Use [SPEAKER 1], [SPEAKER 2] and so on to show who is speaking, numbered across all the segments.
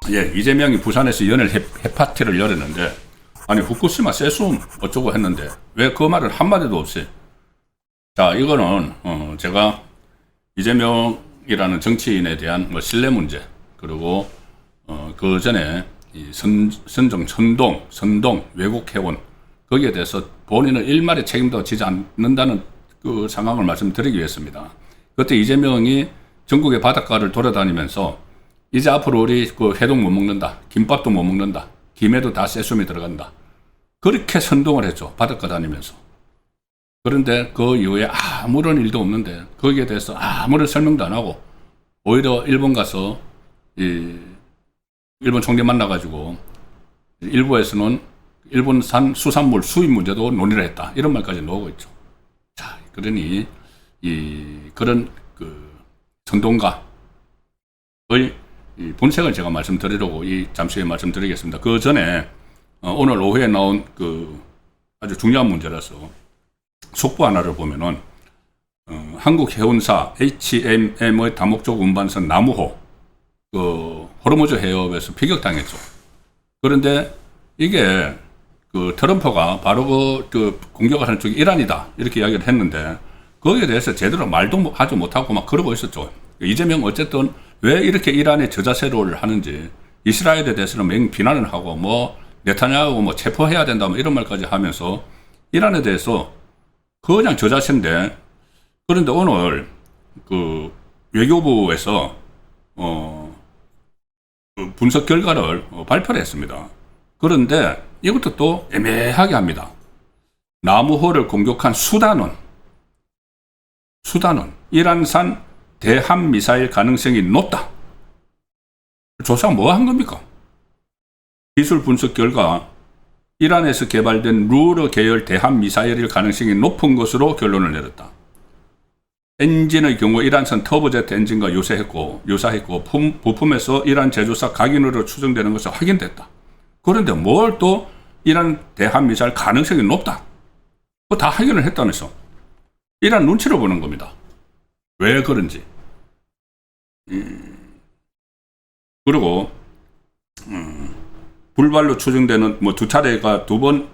[SPEAKER 1] 예, 이재명이 부산에서 연일 해파티를 열었는데, 아니 후쿠시마 세수음 어쩌고 했는데 왜 그 말을 한마디도 없이. 자, 이거는 제가 이재명이라는 정치인에 대한 뭐 신뢰 문제, 그리고 그 전에 이 선동 외국 회원, 거기에 대해서 본인은 일말의 책임도 지지 않는다는 그 상황을 말씀드리기 위해서입니다. 그때 이재명이 전국의 바닷가를 돌아다니면서 이제 앞으로 우리 그 회동 못 먹는다, 김밥도 못 먹는다, 김에도 다 세슘이 들어간다, 그렇게 선동을 했죠, 바닷가 다니면서. 그런데 그 이후에 아무런 일도 없는데 거기에 대해서 아무런 설명도 안 하고 오히려 일본 가서 일본 총리 만나가지고 일부에서는 일본산 수산물 수입 문제도 논의를 했다, 이런 말까지 나오고 있죠. 자, 그러니 그런 그 선동가의 본색을 제가 말씀드리려고 잠시 후에 말씀드리겠습니다. 그 전에 오늘 오후에 나온 그 아주 중요한 문제라서 속보 하나를 보면은 한국 해운사 HMM의 다목적 운반선 나무호 그 호르무즈 해협에서 피격당했죠. 그런데 이게 그 트럼프가 바로 그 공격을 하는 쪽이 이란이다, 이렇게 이야기를 했는데 거기에 대해서 제대로 말도 하지 못하고 막 그러고 있었죠. 이재명 어쨌든 왜 이렇게 이란의 저자세로를 하는지, 이스라엘에 대해서는 맹 비난을 하고 뭐 네타냐후 뭐 체포해야 된다 뭐 이런 말까지 하면서 이란에 대해서 그냥 저자세인데, 그런데 오늘 그 외교부에서 그 분석 결과를 발표를 했습니다. 그런데 이것도 또 애매하게 합니다. 나무호를 공격한 수단은 이란산 대함 미사일 가능성이 높다. 조사가 뭐 한 겁니까? 기술 분석 결과 이란에서 개발된 루러 계열 대함 미사일일 가능성이 높은 것으로 결론을 내렸다. 엔진의 경우 이란산 터보제트 엔진과 유사했고 부품에서 이란 제조사 각인으로 추정되는 것이 확인됐다. 그런데 뭘 또 이란 대함 미사일 가능성이 높다, 그거 다 확인을 했다면서 이란 눈치를 보는 겁니다. 왜 그런지. 그리고 불발로 추정되는 뭐 두 차례가 두 번의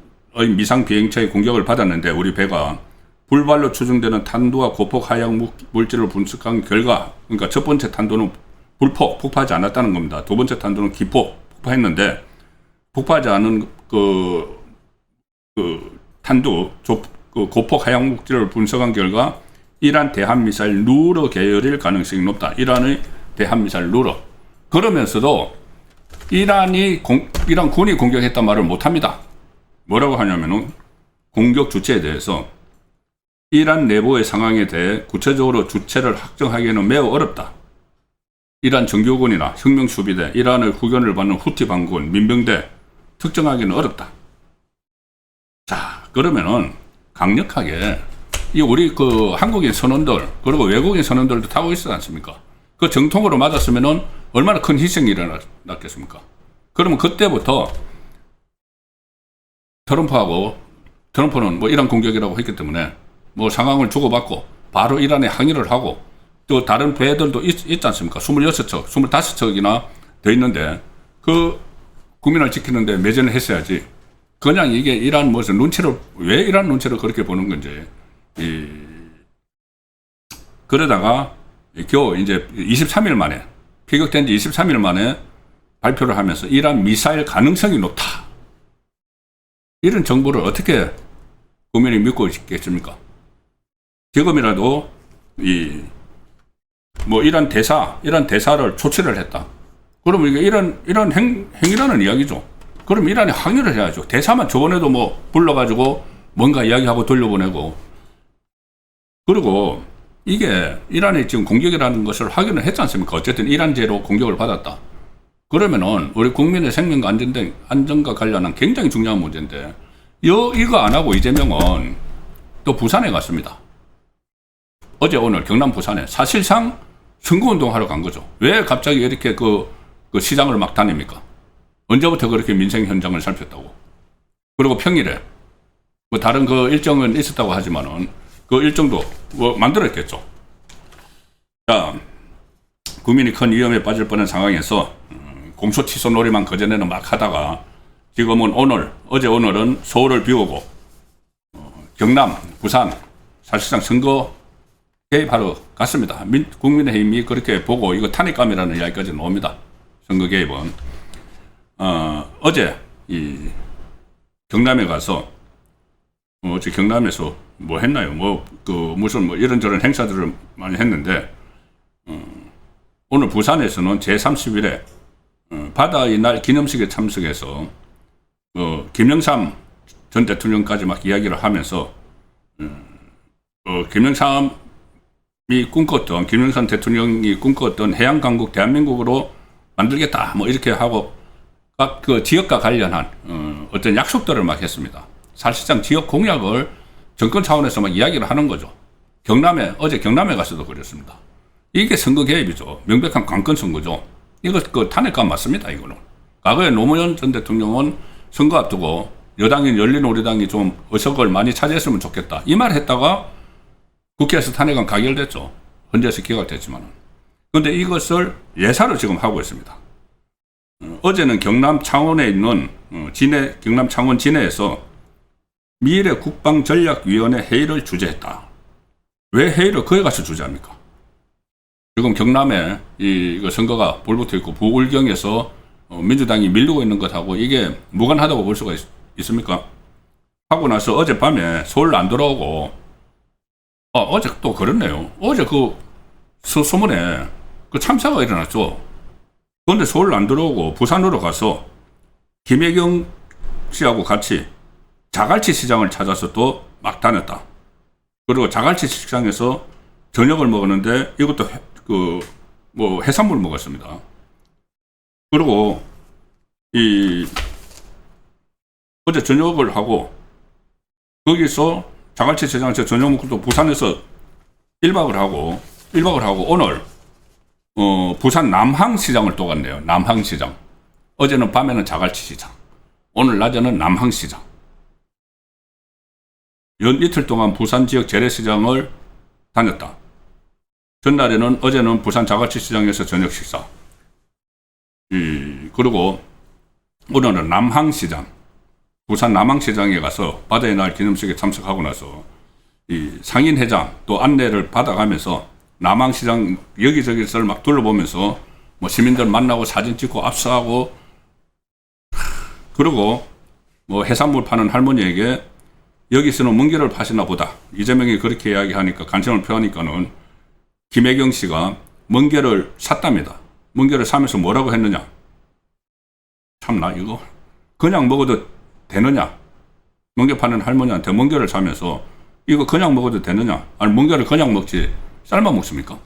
[SPEAKER 1] 미상 비행체의 공격을 받았는데 우리 배가 불발로 추정되는 탄두와 고폭 하향 물질을 분석한 결과, 그러니까 첫 번째 탄두는 폭파하지 않았다는 겁니다. 두 번째 탄두는 기폭 폭파했는데 폭파하지 않은 그 탄두 그 고폭 하향 물질을 분석한 결과 이란 대한미사일 루러 계열일 가능성이 높다. 이란의 대한미사일 루러. 그러면서도 이란 군이 공격했단 말을 못합니다. 뭐라고 하냐면은 공격 주체에 대해서 이란 내부의 상황에 대해 구체적으로 주체를 확정하기에는 매우 어렵다. 이란 정규군이나 혁명수비대, 이란의 후견을 받는 후티 반군, 민병대 특정하기는 어렵다. 자, 그러면은 강력하게 우리 그 한국인 선원들 그리고 외국인 선원들도 타고 있지 않습니까? 그 정통으로 맞았으면은 얼마나 큰 희생이 일어났겠습니까? 그러면 그때부터 트럼프는 뭐 이란 공격이라고 했기 때문에 뭐 상황을 주고받고 바로 이란에 항의를 하고, 또 다른 배들도 있지 않습니까? 26척, 25척이나 돼 있는데 그 국민을 지키는데 매진을 했어야지. 그냥 이게 이란 무슨 눈치를, 왜 이란 눈치를 그렇게 보는 건지. 그러다가 겨우 이제 23일 만에, 피격된 지 23일 만에 발표를 하면서 이란 미사일 가능성이 높다. 이런 정보를 어떻게 국민이 믿고 있겠습니까? 지금이라도 이란 대사를 초치를 했다. 그러면 이게 이런 행위라는 이야기죠. 그럼 이란이 항의를 해야죠. 대사만 저번에도 뭐 불러가지고 뭔가 이야기하고 돌려보내고. 그리고 이게 이란이 지금 공격이라는 것을 확인을 했지 않습니까? 어쨌든 이란제로 공격을 받았다. 그러면은 우리 국민의 생명과 안전과 관련한 굉장히 중요한 문제인데, 이거 안 하고 이재명은 또 부산에 갔습니다. 어제 오늘 경남 부산에 사실상 선거운동 하러 간 거죠. 왜 갑자기 이렇게 그 시장을 막 다닙니까? 언제부터 그렇게 민생 현장을 살폈다고. 그리고 평일에 뭐 다른 그 일정은 있었다고 하지만은 그 일정도 뭐 만들었겠죠. 자, 국민이 큰 위험에 빠질 뻔한 상황에서 공소 취소 놀이만 그전에는 막 하다가 지금은 어제 오늘은 서울을 비우고 경남, 부산 사실상 선거 개입하러 갔습니다. 국민의힘이 그렇게 보고 이거 탄핵감이라는 이야기까지 나옵니다. 선거 개입은. 어제 이 경남에 가서 어제 경남에서 뭐 했나요? 무슨 이런저런 행사들을 많이 했는데 오늘 부산에서는 제31회 바다의 날 기념식에 참석해서 김영삼 전 대통령까지 막 이야기를 하면서 김영삼 대통령이 꿈꿨던 해양강국 대한민국으로 만들겠다 뭐 이렇게 하고 각 그 지역과 관련한 어떤 약속들을 막 했습니다. 사실상 지역 공약을 정권 차원에서 막 이야기를 하는 거죠. 어제 경남에 가서도 그랬습니다. 이게 선거 개입이죠. 명백한 관건 선거죠. 이거 그 탄핵감 맞습니다. 이거는. 과거에 노무현 전 대통령은 선거 앞두고 여당인 열린우리당이 좀 의석을 많이 차지했으면 좋겠다. 이 말 했다가 국회에서 탄핵안 가결됐죠. 헌재에서 기각됐지만. 그런데 이것을 예사로 지금 하고 있습니다. 어제는 경남 창원에 있는 경남 창원 진해에서 미래국방전략위원회 회의를 주재했다. 왜 회의를 거기 가서 주재합니까? 지금 경남에 이거 선거가 볼붙어 있고 부울경에서 민주당이 밀리고 있는 것하고 이게 무관하다고 볼 수가 있습니까? 하고 나서 어젯밤에 서울 안 돌아오고 어제 또 그렇네요. 어제 그 소문에 그 참사가 일어났죠. 그런데 서울 안 들어오고 부산으로 가서 김혜경 씨하고 같이 자갈치 시장을 찾아서 또 막 다녔다. 그리고 자갈치 시장에서 저녁을 먹었는데 이것도 해산물 먹었습니다. 그리고 어제 저녁을 하고 거기서 자갈치 시장에서 저녁 먹고 또 부산에서 1박을 하고 오늘 부산 남항시장을 또 갔네요. 남항시장. 어제는 밤에는 자갈치 시장, 오늘 낮에는 남항시장. 연 이틀 동안 부산 지역 재래시장을 다녔다. 어제는 부산 자갈치 시장에서 저녁 식사. 그리고 오늘은 남항시장, 부산 남항시장에 가서 바다의 날 기념식에 참석하고 나서 상인회장 또 안내를 받아가면서 남항시장 여기저기를 막 둘러보면서 뭐 시민들 만나고 사진 찍고 압수하고, 그리고 뭐 해산물 파는 할머니에게 여기서는 멍게를 파시나 보다. 이재명이 그렇게 이야기하니까 관심을 표하니까는 김혜경 씨가 멍게를 샀답니다. 멍게를 사면서 뭐라고 했느냐. 참나 이거 그냥 먹어도 되느냐. 멍게 파는 할머니한테 멍게를 사면서 이거 그냥 먹어도 되느냐. 아니 멍게를 그냥 먹지 삶아 먹습니까?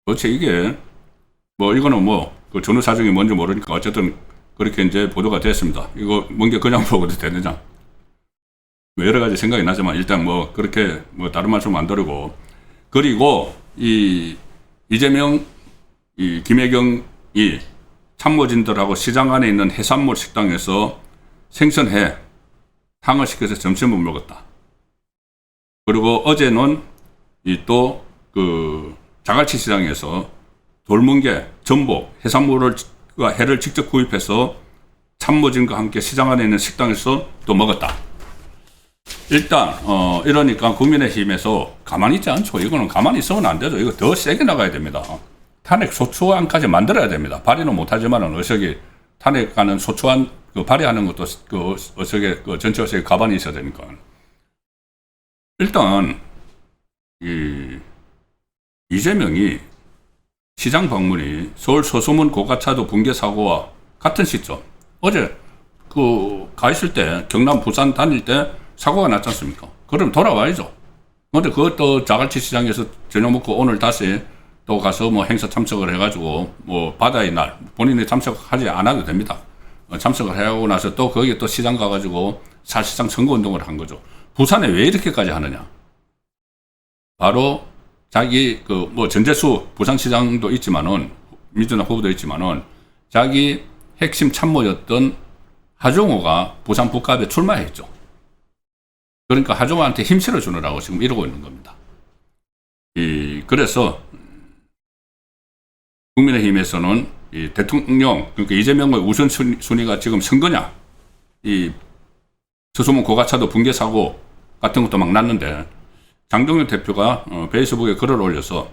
[SPEAKER 1] 도대체 이게 이거는 그 전후 사정이 뭔지 모르니까 어쨌든 그렇게 이제 보도가 됐습니다. 이거 멍게 그냥 먹어도 되느냐. 여러 가지 생각이 나지만 일단 그렇게 다른 말씀 안 드리고, 그리고 이재명 김혜경이 참모진들하고 시장 안에 있는 해산물 식당에서 생선회 탕을 시켜서 점심을 먹었다. 그리고 어제는 또 자갈치 시장에서 돌멍게, 전복, 회를 직접 구입해서 참모진과 함께 시장 안에 있는 식당에서 또 먹었다. 일단 이러니까 국민의힘에서 가만히 있지 않죠. 이거는 가만히 있으면 안 되죠. 이거 더 세게 나가야 됩니다. 탄핵 소추안까지 만들어야 됩니다. 발의는 못하지만은 의석이 탄핵하는 소추안 발의하는 것도 의석에 전체 의석에 가만히 있어야 되니까. 일단 이재명이 시장 방문이 서울 서소문 고가차도 붕괴 사고와 같은 시점. 어제 가 있을 때 경남 부산 다닐 때 사고가 났지 않습니까? 그럼 돌아와야죠. 근데 그것도 자갈치 시장에서 저녁 먹고 오늘 다시 또 가서 행사 참석을 해가지고 바다의 날 본인이 참석하지 않아도 됩니다. 참석을 하고 나서 또 거기 또 시장 가가지고 사실상 선거운동을 한 거죠. 부산에 왜 이렇게까지 하느냐? 바로 자기 전재수 부산시장도 있지만은 민주당 후보도 있지만은 자기 핵심 참모였던 하정우가 부산 북갑에 출마했죠. 그러니까 하정우한테 힘 실어주느라고 지금 이러고 있는 겁니다. 그래서 국민의힘에서는 이 대통령, 그러니까 이재명의 우선순위가 지금 선거냐, 이 서소문 고가차도 붕괴 사고 같은 것도 막 났는데, 장동혁 대표가 페이스북에 글을 올려서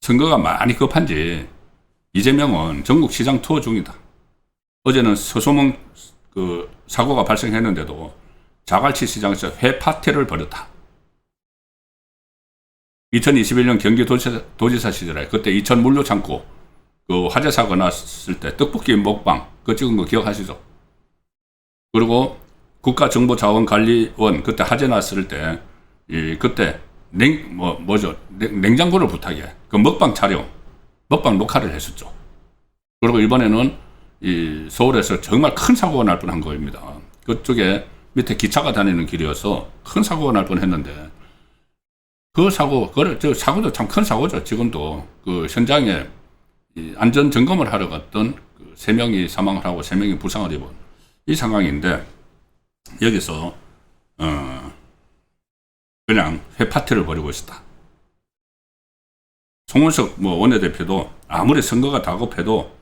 [SPEAKER 1] 선거가 많이 급한지 이재명은 전국 시장 투어 중이다. 어제는 서소문 그 사고가 발생했는데도 자갈치 시장에서 회 파티를 벌였다. 2021년 경기도지사 시절에 그때 이천 물류 창고 그 화재 사고 났을 때 떡볶이 먹방 그거 찍은 거 기억하시죠? 그리고 국가정보자원관리원 그때 화재 났을 때 그때 냉장고를 부탁해 그 먹방 촬영, 먹방 녹화를 했었죠. 그리고 이번에는 이 서울에서 정말 큰 사고가 날 뻔한 거입니다. 그쪽에 밑에 기차가 다니는 길이어서 큰 사고가 날 뻔했는데 그 사고도 참 큰 사고죠. 지금도 그 현장에 안전 점검을 하러 갔던 그 3명이 사망을 하고 3명이 부상을 입은 이 상황인데 여기서 그냥 회 파티를 벌이고 있었다. 송원석 원내대표도 아무리 선거가 다급해도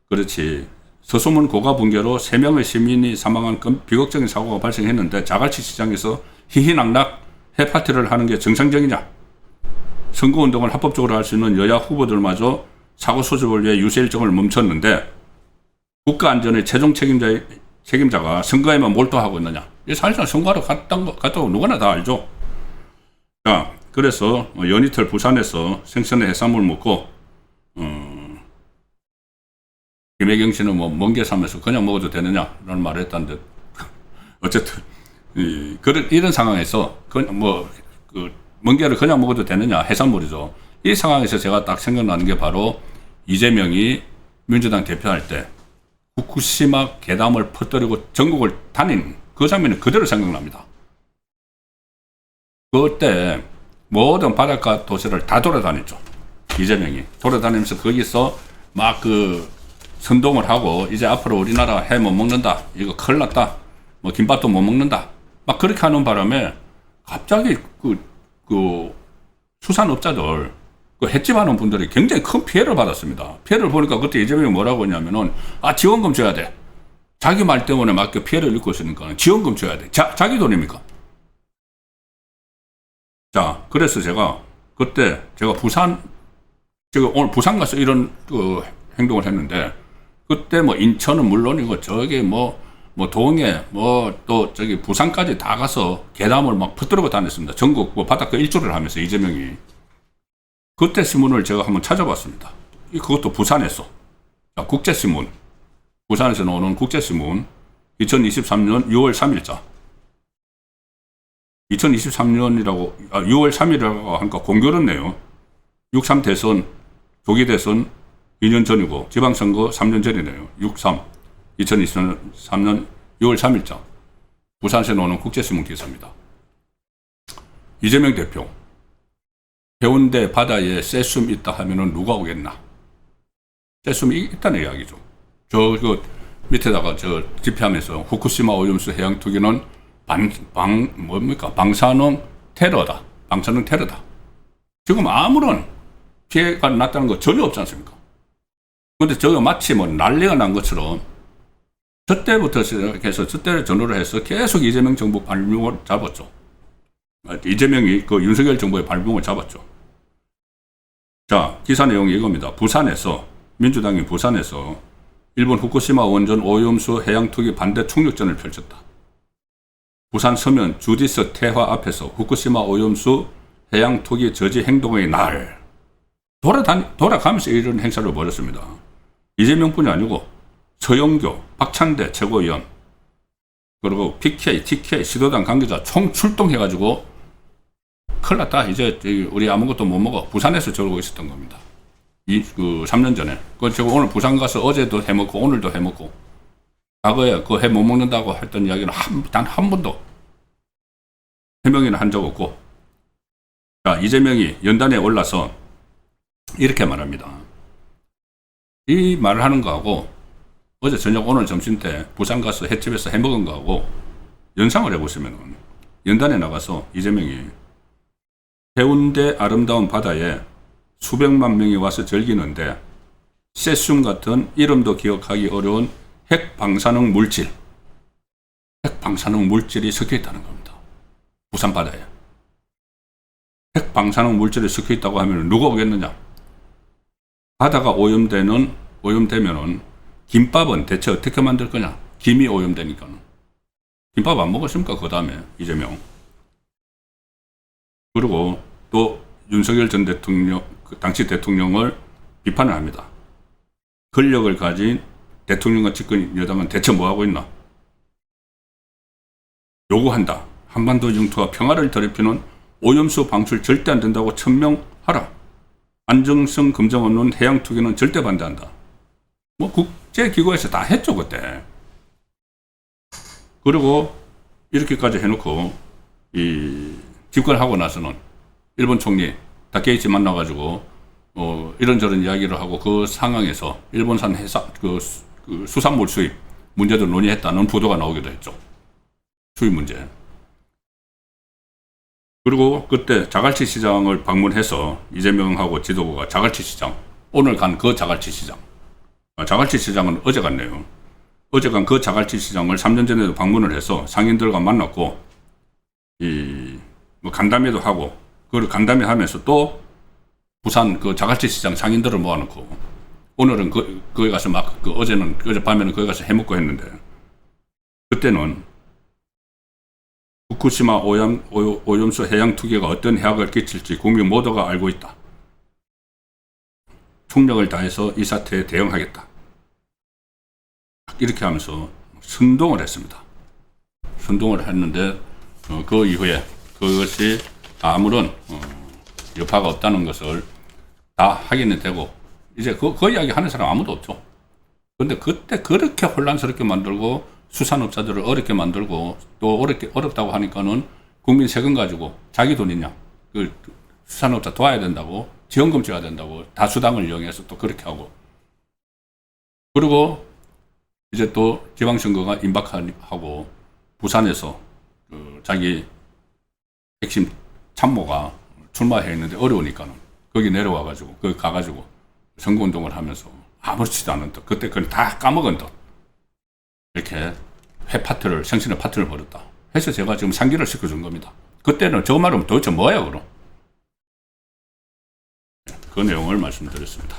[SPEAKER 1] 그렇지 서소문 고가 붕괴로 3명의 시민이 사망한 비극적인 사고가 발생했는데 자갈치 시장에서 희희낙낙 해파티를 하는 게 정상적이냐? 선거운동을 합법적으로 할 수 있는 여야 후보들마저 사고 수습을 위해 유세 일정을 멈췄는데 국가안전의 최종 책임자가 선거에만 몰두하고 있느냐? 이 사실상 선거하러 갔다고 누구나 다 알죠. 자, 그래서 연이틀 부산에서 생선의 해산물 먹고 김혜경 씨는 멍게 사면서 그냥 먹어도 되느냐라는 말을 했다는데 어쨌든 이런 상황에서 멍게를 그냥 먹어도 되느냐, 해산물이죠. 이 상황에서 제가 딱 생각나는 게 바로 이재명이 민주당 대표할 때 후쿠시마 괴담을 퍼뜨리고 전국을 다닌 그 장면이 그대로 생각납니다. 그때 모든 바닷가 도시를 다 돌아다녔죠. 이재명이 돌아다니면서 거기서 막 선동을 하고 이제 앞으로 우리나라 해 못 먹는다, 이거 큰일 났다, 김밥도 못 먹는다, 막 그렇게 하는 바람에 갑자기 그 수산업자들 횟집 하는 분들이 굉장히 큰 피해를 받았습니다. 피해를 보니까 그때 이재명이 뭐라고 했냐면은 지원금 줘야 돼. 자기 말 때문에 막 피해를 입고 있으니까 지원금 줘야 돼. 자기 돈입니까? 자, 그래서 제가 그때 제가 오늘 부산 가서 이런 행동을 했는데 그때 인천은 물론이고 저기 동해 또 저기 부산까지 다 가서 괴담을 막 퍼뜨리고 다녔습니다. 전국 바닷가 일주를 하면서 이재명이. 그때 신문을 제가 한번 찾아봤습니다. 그것도 부산에서. 자, 국제신문. 부산에서 나오는 국제신문 2023년 6월 3일자. 2023년이라고 6월 3일이라고 하니까 공교롭네요. 6.3 대선, 조기 대선 2년 전이고 지방선거 3년 전이네요. 6.3 2023년 6월 3일자 부산에서 나오는 국제신문 기사입니다. 이재명 대표 해운대 바다에 쇠숨 있다 하면은 누가 오겠나? 쇠숨이 있다는 이야기죠. 밑에다가 집회하면서 후쿠시마 오염수 해양 투기는 방사능 테러다. 방사능 테러다. 지금 아무런 피해가 났다는 거 전혀 없지 않습니까? 근데 저거 마치 난리가 난 것처럼 저때부터 시작해서 저때를 전후를 해서 계속 이재명 정부 발목을 잡았죠. 이재명이 윤석열 정부의 발목을 잡았죠. 자, 기사 내용이 이겁니다. 민주당이 부산에서 일본 후쿠시마 원전 오염수 해양 투기 반대 총력전을 펼쳤다. 부산 서면 주디스 태화 앞에서 후쿠시마 오염수 해양 투기 저지 행동의 날 돌아가면서 이런 행사를 벌였습니다. 이재명뿐이 아니고 서영교, 박찬대 최고위원 그리고 PK, TK, 시도당 관계자 총 출동해가지고 큰일 났다. 이제 우리 아무것도 못 먹어. 부산에서 저러고 있었던 겁니다. 3년 전에. 제가 오늘 부산 가서 어제도 해먹고 오늘도 해먹고 과거에 해 못 먹는다고 했던 이야기는 단 한 번도 해명이나 한 적 없고. 자, 이재명이 연단에 올라서 이렇게 말합니다. 이 말을 하는 거하고 어제 저녁 오늘 점심 때 부산 가서 횟집에서 해먹은 거하고 연상을 해보시면 연단에 나가서 이재명이 해운대 아름다운 바다에 수백만 명이 와서 즐기는데 세슘 같은 이름도 기억하기 어려운 핵방사능 물질이 섞여 있다는 겁니다. 부산 바다에. 핵방사능 물질이 섞여 있다고 하면 누가 오겠느냐? 바다가 오염되면은 김밥은 대체 어떻게 만들 거냐? 김이 오염되니까는. 김밥 안 먹었습니까? 그 다음에 이재명. 그리고 또 윤석열 전 대통령, 당시 대통령을 비판을 합니다. 권력을 가진 대통령과 집권 여당은 대체 뭐하고 있나? 요구한다. 한반도 영토와 평화를 더럽히는 오염수 방출 절대 안 된다고 천명하라. 안정성 검증 없는 해양 투기는 절대 반대한다. 뭐 국제기구에서 다 했죠 그때. 그리고 이렇게까지 해놓고 집권하고 나서는 일본 총리 다케이치 만나가지고 이런저런 이야기를 하고 그 상황에서 일본산 그 수산물 수입 문제도 논의했다는 보도가 나오기도 했죠. 수입 문제. 그리고 그때 자갈치 시장을 방문해서 이재명하고 지도부가 자갈치 시장, 오늘 간 그 자갈치 시장. 자갈치 시장은 어제 갔네요. 어제 간 그 자갈치 시장을 3년 전에도 방문을 해서 상인들과 만났고, 뭐 간담회도 하고, 그걸 간담회 하면서 또 부산 그 자갈치 시장 상인들을 모아놓고, 오늘은 거기 가서 어젯밤에는 거기 가서 해먹고 했는데, 그때는 후쿠시마 오염수 해양 투기가 어떤 해악을 끼칠지 국민 모두가 알고 있다. 총력을 다해서 이 사태에 대응하겠다. 이렇게 하면서 선동을 했습니다. 선동을 했는데 그 이후에 그것이 아무런 여파가 없다는 것을 다 확인이 되고 이제 그 이야기 하는 사람 아무도 없죠. 그런데 그때 그렇게 혼란스럽게 만들고 수산업자들을 어렵게 만들고 또 어렵다고 하니까는 국민 세금 가지고 자기 돈이냐 그 수산업자 도와야 된다고 지원금 줘야 된다고 다수당을 이용해서 또 그렇게 하고 그리고 이제 또 지방선거가 임박하고 부산에서 자기 핵심 참모가 출마해 있는데 어려우니까는 거기 내려와가지고 거기 가가지고 선거운동을 하면서 아무렇지도 않은 듯 그때 그걸 다 까먹은 듯 이렇게 생신의 파티를 벌였다 해서 제가 지금 상기를 시켜준 겁니다. 그때는 저 말은 도대체 뭐야 그럼? 그 내용을 말씀드렸습니다.